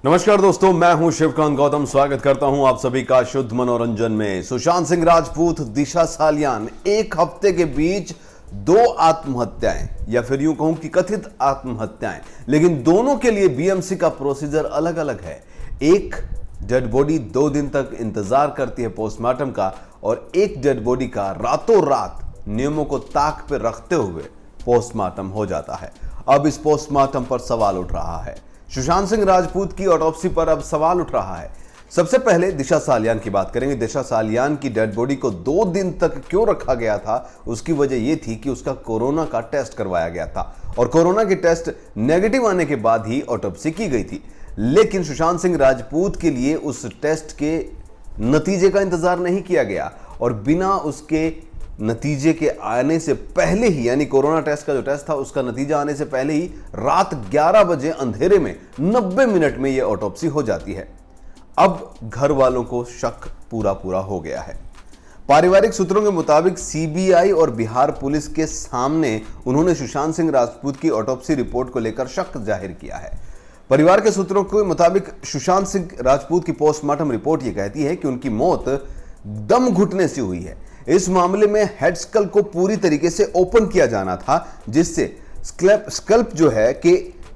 नमस्कार दोस्तों, मैं हूं शिवकांत गौतम। स्वागत करता हूं आप सभी का शुद्ध मनोरंजन में। सुशांत सिंह राजपूत, दिशा सालियान, एक हफ्ते के बीच दो आत्महत्याएं, या फिर यूं कहूं कि कथित आत्महत्याएं, लेकिन दोनों के लिए बीएमसी का प्रोसीजर अलग अलग है। एक डेड बॉडी 2 दिन तक इंतजार करती है पोस्टमार्टम का, और एक डेड बॉडी का रातों रात नियमों को ताक पर रखते हुए पोस्टमार्टम हो जाता है। अब इस पोस्टमार्टम पर सवाल उठ रहा है। सुशांत सिंह राजपूत की ऑटोप्सी पर अब सवाल उठ रहा है। सबसे पहले दिशा सालियान की बात करेंगे। दिशा सालियान की डेड बॉडी को 2 दिन तक क्यों रखा गया था? उसकी वजह यह थी कि उसका कोरोना का टेस्ट करवाया गया था, और कोरोना के टेस्ट नेगेटिव आने के बाद ही ऑटोप्सी की गई थी। लेकिन सुशांत सिंह राजपूत के लिए उस टेस्ट के नतीजे का इंतजार नहीं किया गया, और बिना उसके नतीजे के आने से पहले ही, यानी कोरोना टेस्ट का जो टेस्ट था उसका नतीजा आने से पहले ही रात 11 बजे अंधेरे में 90 मिनट में यह ऑटोप्सी हो जाती है। अब घर वालों को शक पूरा हो गया है। पारिवारिक सूत्रों के मुताबिक सीबीआई और बिहार पुलिस के सामने उन्होंने सुशांत सिंह राजपूत की ऑटोप्सी रिपोर्ट को लेकर शक जाहिर किया है। परिवार के सूत्रों के मुताबिक सुशांत सिंह राजपूत की पोस्टमार्टम रिपोर्ट यह कहती है कि उनकी मौत दम घुटने से हुई है। इस मामले में हेड स्कल को पूरी तरीके से ओपन किया जाना था, जिससे स्कल्प जो है कि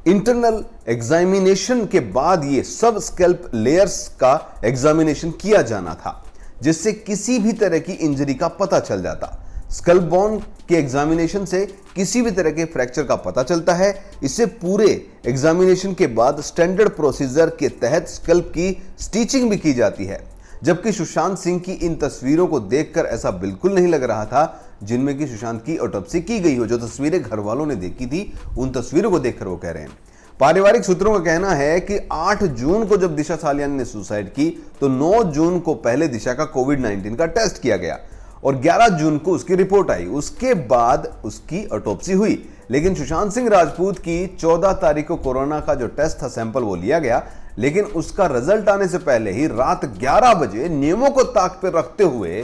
इंटरनल एग्जामिनेशन के बाद ये सब स्कल्प लेयर्स का एग्जामिनेशन किया जाना था, जिससे किसी भी तरह की इंजरी का पता चल जाता। स्कल्प बोन के एग्जामिनेशन से किसी भी तरह के फ्रैक्चर का पता चलता है। इससे पूरे एग्जामिनेशन के बाद स्टैंडर्ड प्रोसीजर के तहत स्कल्प की स्टिचिंग भी की जाती है। जबकि सुशांत सिंह की इन तस्वीरों को देखकर ऐसा बिल्कुल नहीं लग रहा था जिनमें कि सुशांत की ऑटोप्सी की गई हो। जो तस्वीरें घर वालों ने देखी थी, उन तस्वीरों को देखकर वो कह रहे हैं। पारिवारिक सूत्रों का कहना है कि 8 जून को जब दिशा सालियान ने सुसाइड की, तो 9 जून को पहले दिशा का कोविड-19 का टेस्ट किया गया, और 11 जून को उसकी रिपोर्ट आई। उसके बाद उसकी ऑटोप्सी हुई। लेकिन सुशांत सिंह राजपूत की 14 तारीख को कोरोना का जो टेस्ट था, सैंपल, वो लिया गया, लेकिन उसका रिजल्ट आने से पहले ही रात 11 बजे नियमों को ताक पर रखते हुए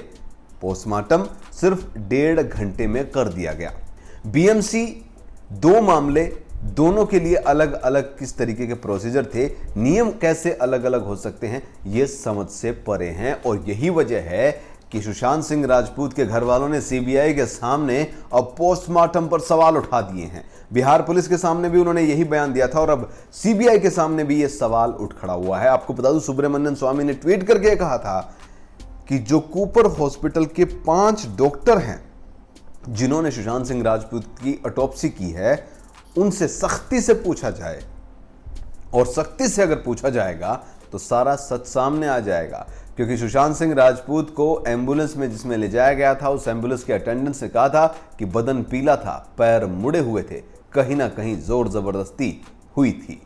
पोस्टमार्टम सिर्फ 1.5 घंटे में कर दिया गया। बीएमसी 2 मामले, दोनों के लिए अलग अलग किस तरीके के प्रोसीजर थे, नियम कैसे अलग अलग हो सकते हैं, यह समझ से परे हैं। और यही वजह है कि सुशांत सिंह राजपूत के घर वालों ने सीबीआई के सामने अब पोस्टमार्टम पर सवाल उठा दिए हैं। बिहार पुलिस के सामने भी उन्होंने यही बयान दिया था, और अब सीबीआई के सामने भी यह सवाल उठ खड़ा हुआ है। आपको बता दूं, सुब्रमण्यम स्वामी ने ट्वीट करके कहा था कि जो कूपर हॉस्पिटल के 5 डॉक्टर हैं जिन्होंने सुशांत सिंह राजपूत की ऑटोप्सी की है, उनसे सख्ती से पूछा जाए, और सख्ती से अगर पूछा जाएगा तो सारा सच सामने आ जाएगा। क्योंकि सुशांत सिंह राजपूत को एम्बुलेंस में जिसमें ले जाया गया था, उस एम्बुलेंस के अटेंडेंट ने कहा था कि बदन पीला था, पैर मुड़े हुए थे, कहीं ना कहीं जोर जबरदस्ती हुई थी।